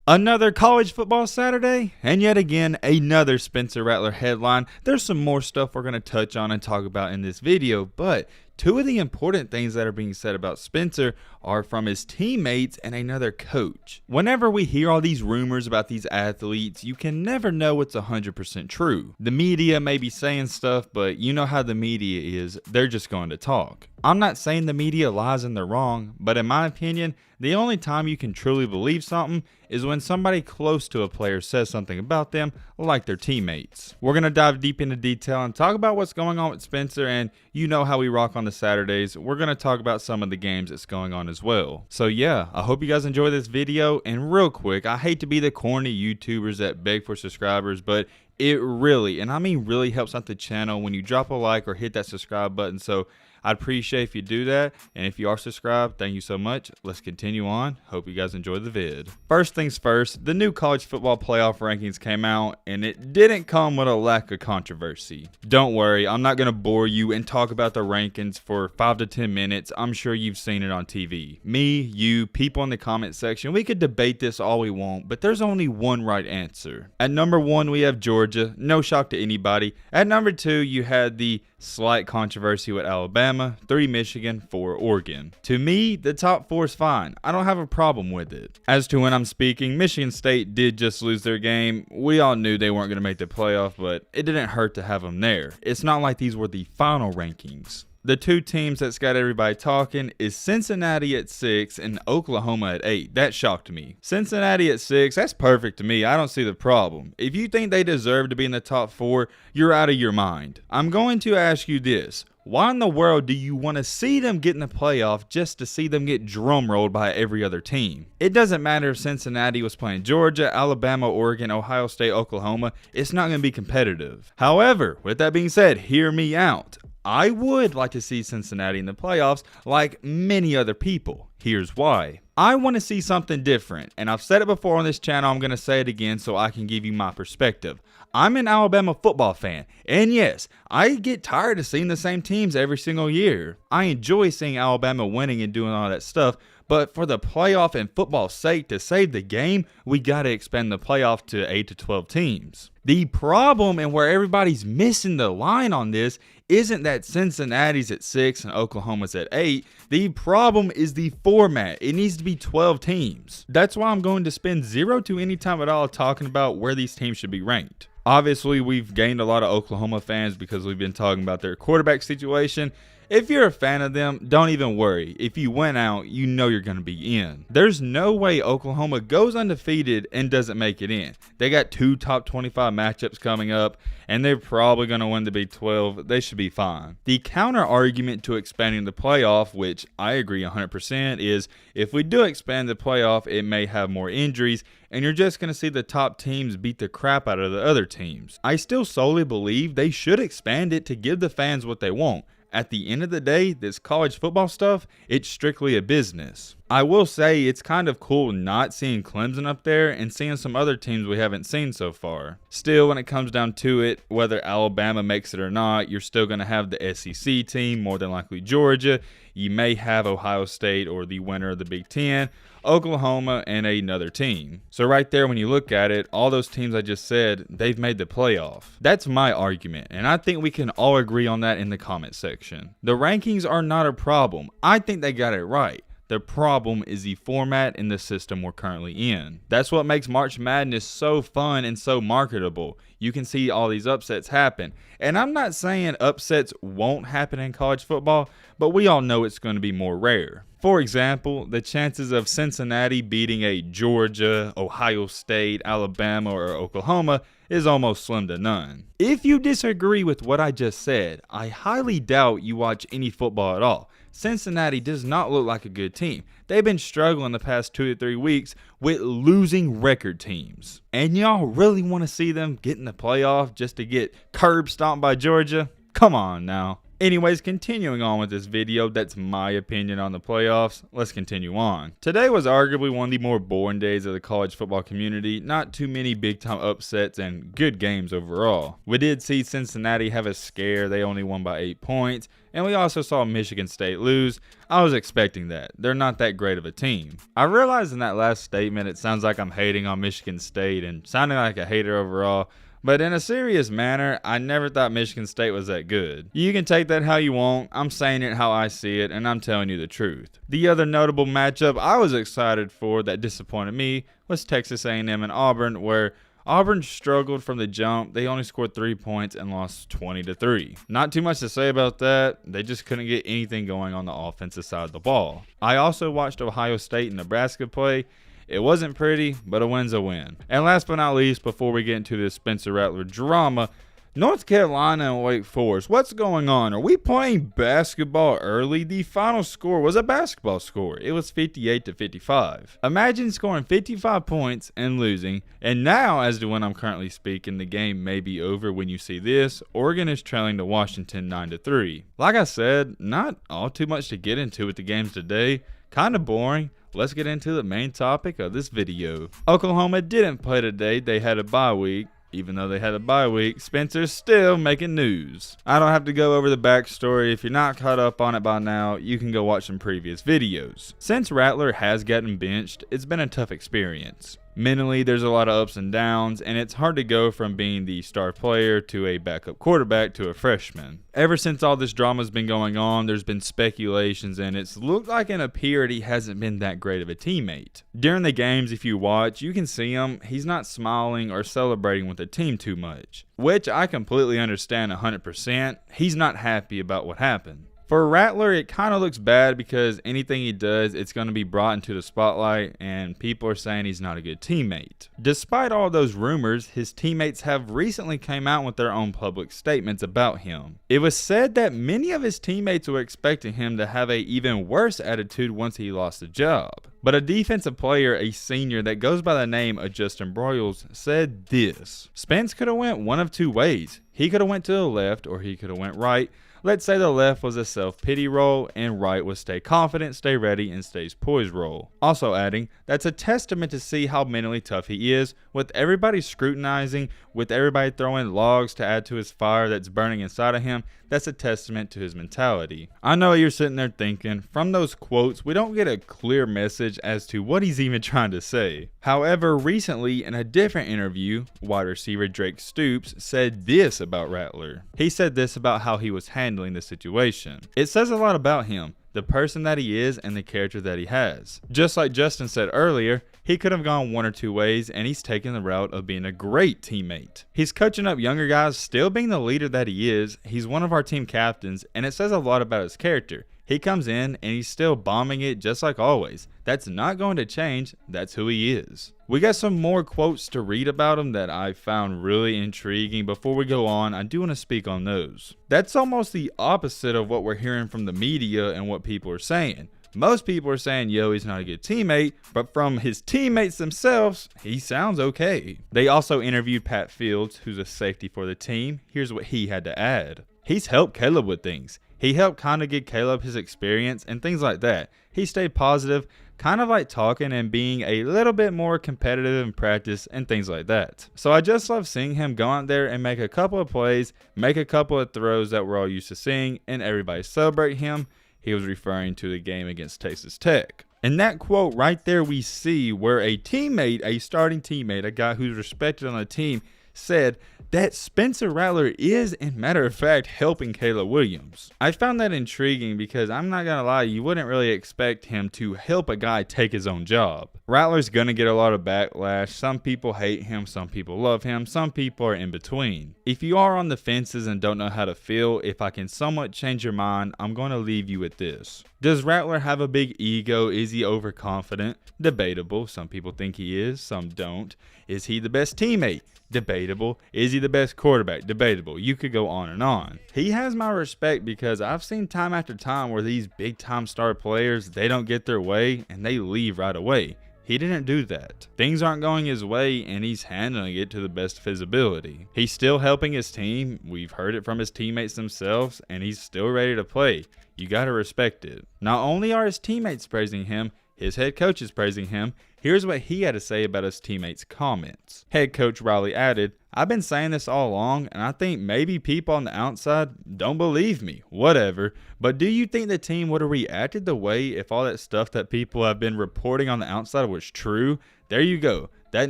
Another college football Saturday, and yet again, another Spencer Rattler headline. There's some more stuff we're going to touch on and talk about in this video, but two of the important things that are being said about Spencer are from his teammates and another coach. Whenever we hear all these rumors about these athletes, you can never know what's 100% true. The media may be saying stuff, but you know how the media is. They're just going to talk. I'm not saying the media lies and they're wrong, but in my opinion, the only time you can truly believe something is when somebody close to a player says something about them, like their teammates. We're going to dive deep into detail and talk about what's going on with Spencer, and you know how we rock on the Saturdays. We're going to talk about some of the games that's going on as well. So yeah, I hope you guys enjoy this video, and real quick, I hate to be the corny YouTubers that beg for subscribers, but it really, and I mean really, helps out the channel when you drop a like or hit that subscribe button. So I'd appreciate if you do that, and if you are subscribed, thank you so much. Let's continue on. Hope you guys enjoy the vid. First things first, the new college football playoff rankings came out, and it didn't come with a lack of controversy. Don't worry, I'm not going to bore you and talk about the rankings for 5 to 10 minutes. I'm sure you've seen it on TV. Me, you, people in the comment section, we could debate this all we want, but there's only one right answer. At number 1, we have Georgia. No shock to anybody. At number 2, you had the slight controversy with Alabama, 3 Michigan, 4 Oregon. To me, the top 4 is fine. I don't have a problem with it. As to when I'm speaking, Michigan State did just lose their game. We all knew they weren't going to make the playoff, but it didn't hurt to have them there. It's not like these were the final rankings. The two teams that's got everybody talking is Cincinnati at 6 and Oklahoma at 8. That shocked me. Cincinnati at 6, that's perfect to me. I don't see the problem. If you think they deserve to be in the top 4, you're out of your mind. I'm going to ask you this. Why in the world do you want to see them get in the playoff just to see them get drumrolled by every other team? It doesn't matter if Cincinnati was playing Georgia, Alabama, Oregon, Ohio State, Oklahoma. It's not going to be competitive. However, with that being said, hear me out. I would like to see Cincinnati in the playoffs like many other people. Here's why. I want to see something different, and I've said it before on this channel. I'm going to say it again so I can give you my perspective. I'm an Alabama football fan, and yes, I get tired of seeing the same teams every single year. I enjoy seeing Alabama winning and doing all that stuff, but for the playoff and football's sake, to save the game, we got to expand the playoff to 8 to 12 teams. The problem, and where everybody's missing the line on this, isn't that Cincinnati's at 6 and Oklahoma's at 8. The problem is the format. It needs to be 12 teams. That's why I'm going to spend zero to any time at all talking about where these teams should be ranked. Obviously, we've gained a lot of Oklahoma fans because we've been talking about their quarterback situation. If you're a fan of them, don't even worry. If you went out, you know you're going to be in. There's no way Oklahoma goes undefeated and doesn't make it in. They got 2 top 25 matchups coming up, and they're probably going to win the Big 12. They should be fine. The counter argument to expanding the playoff, which I agree 100%, is if we do expand the playoff, it may have more injuries, and you're just going to see the top teams beat the crap out of the other teams. I still solely believe they should expand it to give the fans what they want. At the end of the day, this college football stuff, it's strictly a business. I will say it's kind of cool not seeing Clemson up there and seeing some other teams we haven't seen so far. Still, when it comes down to it, whether Alabama makes it or not, you're still going to have the SEC team, more than likely Georgia. You may have Ohio State or the winner of the Big Ten, Oklahoma, and another team. So right there, when you look at it, all those teams I just said, they've made the playoff. That's my argument, and I think we can all agree on that in the comment section. The rankings are not a problem. I think they got it right. The problem is the format and the system we're currently in. That's what makes March Madness so fun and so marketable. You can see all these upsets happen. And I'm not saying upsets won't happen in college football, but we all know it's going to be more rare. For example, the chances of Cincinnati beating a Georgia, Ohio State, Alabama, or Oklahoma is almost slim to none. If you disagree with what I just said, I highly doubt you watch any football at all. Cincinnati does not look like a good team. They've been struggling the past 2 to 3 weeks with losing record teams. And y'all really want to see them get in the playoff just to get curb stomped by Georgia? Come on now. Anyways, continuing on with this video, that's my opinion on the playoffs. Let's continue on. Today was arguably one of the more boring days of the college football community. Not too many big time upsets and good games overall. We did see Cincinnati have a scare. They only won by 8 points. And we also saw Michigan State lose. I was expecting that. They're not that great of a team. I realized in that last statement it sounds like I'm hating on Michigan State and sounding like a hater overall. But in a serious manner, I never thought Michigan State was that good. You can take that how you want. I'm saying it how I see it, and I'm telling you the truth. The other notable matchup I was excited for that disappointed me was Texas A&M and Auburn, where Auburn struggled from the jump. They only scored 3 points and lost 20-3. Not too much to say about that. They just couldn't get anything going on the offensive side of the ball. I also watched Ohio State and Nebraska play. It wasn't pretty, but a win's a win. And last but not least, before we get into this Spencer Rattler drama, North Carolina and Wake Forest, what's going on? Are we playing basketball early? The final score was a basketball score. It was 58-55. Imagine scoring 55 points and losing. And now, as to when I'm currently speaking, the game may be over when you see this. Oregon is trailing to Washington 9-3. Like I said, not all too much to get into with the games today. Kind of boring. Let's get into the main topic of this video. Oklahoma didn't play today. They had a bye week. Even though they had a bye week, Spencer's still making news. I don't have to go over the backstory. If you're not caught up on it by now, you can go watch some previous videos. Since Rattler has gotten benched, it's been a tough experience. Mentally, there's a lot of ups and downs, and it's hard to go from being the star player to a backup quarterback to a freshman. Ever since all this drama's been going on, there's been speculations, and it's looked like and appeared he hasn't been that great of a teammate. During the games, if you watch, you can see him. He's not smiling or celebrating with the team too much, which I completely understand 100%. He's not happy about what happened. For Rattler, it kind of looks bad because anything he does, it's going to be brought into the spotlight, and people are saying he's not a good teammate. Despite all those rumors, his teammates have recently come out with their own public statements about him. It was said that many of his teammates were expecting him to have an even worse attitude once he lost the job. But a defensive player, a senior that goes by the name of Justin Broyles, said this: Spence could have went one of two ways. He could have went to the left or he could have went right. Let's say the left was a self-pity role and right was stay confident, stay ready, and stays poised role. Also adding, that's a testament to see how mentally tough he is, with everybody scrutinizing, with everybody throwing logs to add to his fire that's burning inside of him. That's a testament to his mentality. I know you're sitting there thinking, from those quotes, we don't get a clear message as to what he's even trying to say. However, recently in a different interview, wide receiver Drake Stoops said this about Rattler. He said this about how he was handling the situation. It says a lot about him, the person that he is, and the character that he has. Just like Justin said earlier, he could have gone one or two ways, and he's taken the route of being a great teammate. He's coaching up younger guys, still being the leader that he is. He's one of our team captains, and it says a lot about his character. He comes in, and he's still bombing it just like always. That's not going to change. That's who he is. We got some more quotes to read about him that I found really intriguing. Before we go on, I do want to speak on those. That's almost the opposite of what we're hearing from the media and what people are saying. Most people are saying, yo, he's not a good teammate, but from his teammates themselves, he sounds okay. They also interviewed Pat Fields, who's a safety for the team. Here's what he had to add. He's helped Caleb with things. He helped kind of give Caleb his experience and things like that. He stayed positive, kind of like talking and being a little bit more competitive in practice and things like that. So I just love seeing him go out there and make a couple of plays, make a couple of throws that we're all used to seeing, and everybody celebrate him. He was referring to the game against Texas Tech. In that quote right there, we see where a teammate, a starting teammate, a guy who's respected on the team, said that Spencer Rattler is, in matter of fact, helping Caleb Williams. I found that intriguing because I'm not going to lie, you wouldn't really expect him to help a guy take his own job. Rattler's going to get a lot of backlash. Some people hate him, some people love him, some people are in between. If you are on the fences and don't know how to feel, if I can somewhat change your mind, I'm going to leave you with this. Does Rattler have a big ego? Is he overconfident? Debatable. Some people think he is, some don't. Is he the best teammate? Debatable. Is he the best quarterback? Debatable. You could go on and on. He has my respect because I've seen time after time where these big time star players, they don't get their way and they leave right away. He didn't do that. Things aren't going his way, and he's handling it to the best of his ability. He's still helping his team. We've heard it from his teammates themselves, and he's still ready to play. You gotta respect it. Not only are his teammates praising him, his head coach is praising him. Here's what he had to say about his teammates' comments. Head coach Riley added, "I've been saying this all along, and I think maybe people on the outside don't believe me. Whatever. But do you think the team would have reacted the way if all that stuff that people have been reporting on the outside was true? There you go. That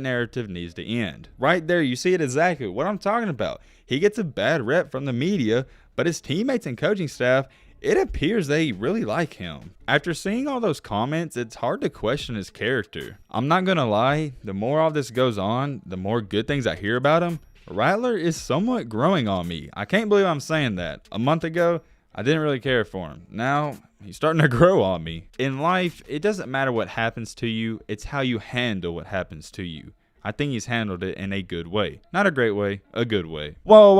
narrative needs to end." Right there, you see it exactly what I'm talking about. He gets a bad rep from the media, but his teammates and coaching staff, it appears they really like him. After seeing all those comments, it's hard to question his character. I'm not gonna lie, the more all this goes on, the more good things I hear about him. Rattler is somewhat growing on me. I can't believe I'm saying that. A month ago, I didn't really care for him. Now, he's starting to grow on me. In life, it doesn't matter what happens to you, it's how you handle what happens to you. I think he's handled it in a good way. Not a great way, a good way. Whoa,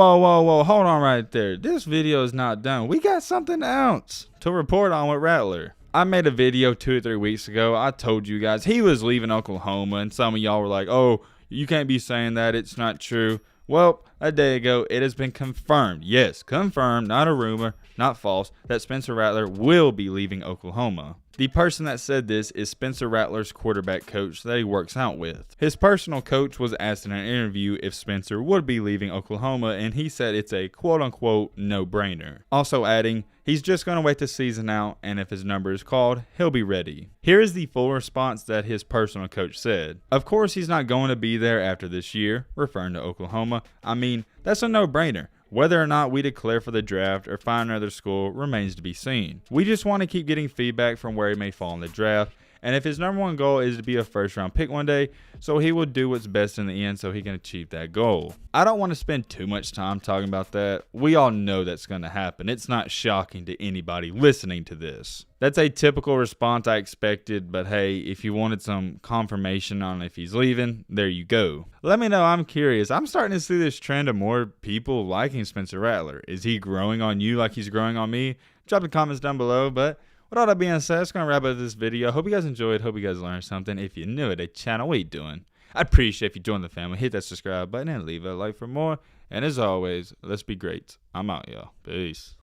hold on right there. This video is not done. We got something else to report on with Rattler. I made a video 2 or 3 weeks ago. I told you guys he was leaving Oklahoma, and some of y'all were like, "Oh, you can't be saying that. It's not true." Well, a day ago, it has been confirmed. Yes, confirmed, not a rumor, not false, that Spencer Rattler will be leaving Oklahoma. The person that said this is Spencer Rattler's quarterback coach that he works out with. His personal coach was asked in an interview if Spencer would be leaving Oklahoma, and he said it's a quote-unquote no-brainer. Also adding, he's just going to wait the season out, and if his number is called, he'll be ready. Here is the full response that his personal coach said. Of course, he's not going to be there after this year, referring to Oklahoma. I mean, that's a no-brainer. Whether or not we declare for the draft or find another school remains to be seen. We just want to keep getting feedback from where he may fall in the draft, and if his number one goal is to be a first-round pick one day, so he will do what's best in the end so he can achieve that goal. I don't want to spend too much time talking about that. We all know that's going to happen. It's not shocking to anybody listening to this. That's a typical response I expected, but hey, if you wanted some confirmation on if he's leaving, there you go. Let me know, I'm curious. I'm starting to see this trend of more people liking Spencer Rattler. Is he growing on you like he's growing on me? Drop the comments down below, but with all that being said, that's going to wrap up this video. Hope you guys enjoyed. Hope you guys learned something. If you're new to the channel, what you doing? I'd appreciate if you join the family. Hit that subscribe button and leave a like for more. And as always, let's be great. I'm out, y'all. Peace.